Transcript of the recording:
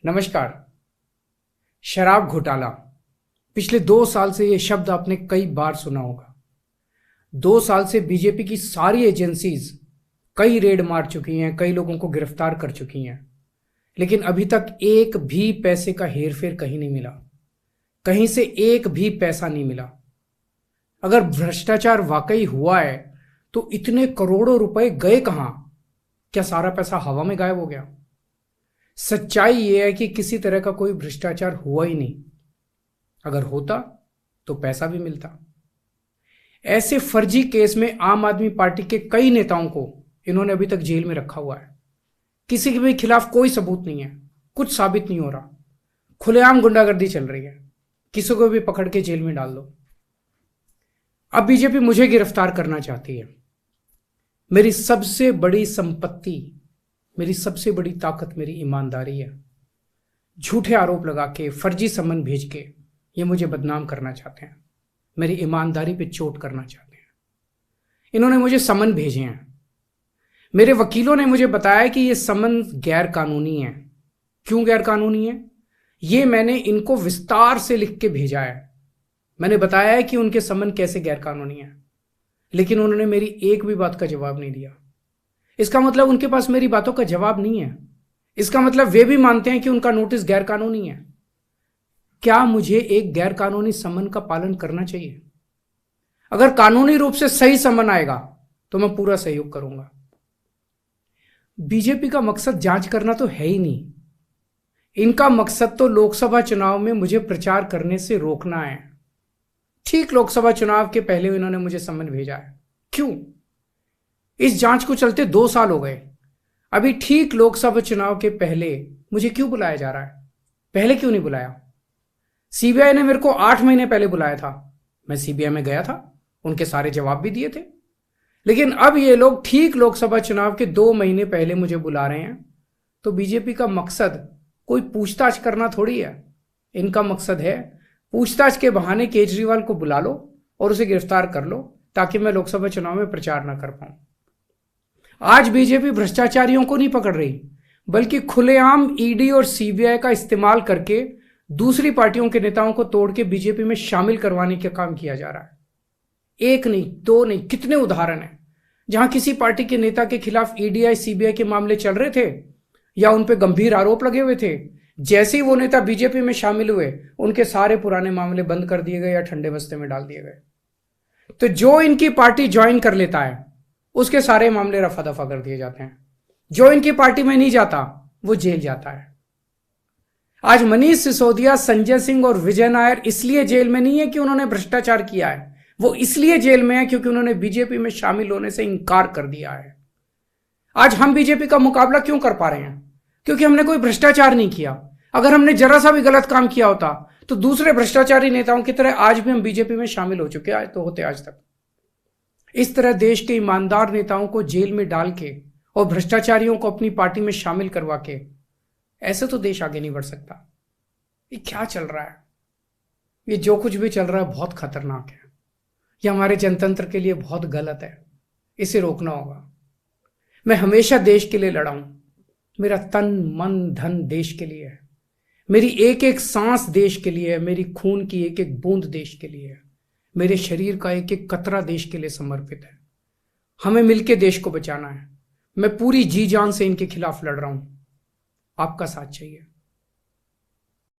नमस्कार। शराब घोटाला। पिछले 2 साल से यह शब्द आपने कई बार सुना होगा। 2 साल से बीजेपी की सारी एजेंसीज कई रेड मार चुकी हैं, कई लोगों को गिरफ्तार कर चुकी हैं, लेकिन अभी तक एक भी पैसे का हेरफेर कहीं नहीं मिला। कहीं से एक भी पैसा नहीं मिला। अगर भ्रष्टाचार वाकई हुआ है तो इतने करोड़ों रुपए गए कहां? क्या सारा पैसा हवा में गायब हो गया? सच्चाई यह है कि किसी तरह का कोई भ्रष्टाचार हुआ ही नहीं। अगर होता तो पैसा भी मिलता। ऐसे फर्जी केस में आम आदमी पार्टी के कई नेताओं को इन्होंने अभी तक जेल में रखा हुआ है। किसी के भी खिलाफ कोई सबूत नहीं है, कुछ साबित नहीं हो रहा, खुलेआम गुंडागर्दी चल रही है, किसी को भी पकड़ के जेल में डाल दो। अब बीजेपी मुझे गिरफ्तार करना चाहती है। मेरी सबसे बड़ी संपत्ति, मेरी सबसे बड़ी ताकत मेरी ईमानदारी है। झूठे आरोप लगा के, फर्जी समन भेज के ये मुझे बदनाम करना चाहते हैं, मेरी ईमानदारी पे चोट करना चाहते हैं। इन्होंने मुझे समन भेजे हैं। मेरे वकीलों ने मुझे बताया कि ये समन गैर कानूनी है। क्यों गैर कानूनी है? ये मैंने इनको विस्तार से लिख के भेजा है। मैंने बताया है कि उनके समन कैसे गैर कानूनी है, लेकिन उन्होंने मेरी एक भी बात का जवाब नहीं दिया। इसका मतलब उनके पास मेरी बातों का जवाब नहीं है। इसका मतलब वे भी मानते हैं कि उनका नोटिस गैर कानूनी है। क्या मुझे एक गैर कानूनी समन का पालन करना चाहिए? अगर कानूनी रूप से सही समन आएगा तो मैं पूरा सहयोग करूंगा। बीजेपी का मकसद जांच करना तो है ही नहीं। इनका मकसद तो लोकसभा चुनाव में मुझे प्रचार करने से रोकना है। ठीक लोकसभा चुनाव के पहले इन्होंने मुझे समन भेजा है। क्यों? इस जांच को चलते 2 साल हो गए। अभी ठीक लोकसभा चुनाव के पहले मुझे क्यों बुलाया जा रहा है? पहले क्यों नहीं बुलाया? सीबीआई ने मेरे को 8 महीने पहले बुलाया था। मैं सीबीआई में गया था, उनके सारे जवाब भी दिए थे। लेकिन अब ये लोग ठीक लोकसभा चुनाव के 2 महीने पहले मुझे बुला रहे हैं। तो बीजेपी का मकसद कोई पूछताछ करना थोड़ी है। इनका मकसद है पूछताछ के बहाने केजरीवाल को बुला लो और उसे गिरफ्तार कर लो, ताकि मैं लोकसभा चुनाव में प्रचार ना कर पाऊं। आज बीजेपी भ्रष्टाचारियों को नहीं पकड़ रही, बल्कि खुलेआम ईडी और सीबीआई का इस्तेमाल करके दूसरी पार्टियों के नेताओं को तोड़ के बीजेपी में शामिल करवाने का काम किया जा रहा है। एक नहीं, 2 नहीं, कितने उदाहरण हैं जहां किसी पार्टी के नेता के खिलाफ ईडीआई सीबीआई के मामले चल रहे थे या उन पे गंभीर आरोप लगे हुए थे। जैसे ही वो नेता बीजेपी में शामिल हुए, उनके सारे पुराने मामले बंद कर दिए गए या ठंडे बस्ते में डाल दिए गए। तो जो इनकी पार्टी ज्वाइन कर लेता है उसके सारे मामले रफा दफा कर दिए जाते हैं। जो इनकी पार्टी में नहीं जाता वो जेल जाता है। आज मनीष सिसोदिया, संजय सिंह और विजय नायर इसलिए जेल में नहीं है कि उन्होंने भ्रष्टाचार किया है, वो इसलिए जेल में है क्योंकि उन्होंने बीजेपी में शामिल होने से इनकार कर दिया है। आज हम बीजेपी का मुकाबला क्यों कर पा रहे हैं? क्योंकि हमने कोई भ्रष्टाचार नहीं किया। अगर हमने जरा सा भी गलत काम किया होता तो दूसरे भ्रष्टाचारी नेताओं की तरह आज भी हम बीजेपी में शामिल हो चुके होते आज तक। इस तरह देश के ईमानदार नेताओं को जेल में डाल के और भ्रष्टाचारियों को अपनी पार्टी में शामिल करवा के ऐसे तो देश आगे नहीं बढ़ सकता। ये क्या चल रहा है? ये जो कुछ भी चल रहा है बहुत खतरनाक है। ये हमारे जनतंत्र के लिए बहुत गलत है। इसे रोकना होगा। मैं हमेशा देश के लिए लड़ा हूं। मेरा तन मन धन देश के लिए है। मेरी एक एक सांस देश के लिए है। मेरी खून की एक एक बूंद देश के लिए है। मेरे शरीर का एक एक कतरा देश के लिए समर्पित है। हमें मिलकर देश को बचाना है। मैं पूरी जी जान से इनके खिलाफ लड़ रहा हूं। आपका साथ चाहिए।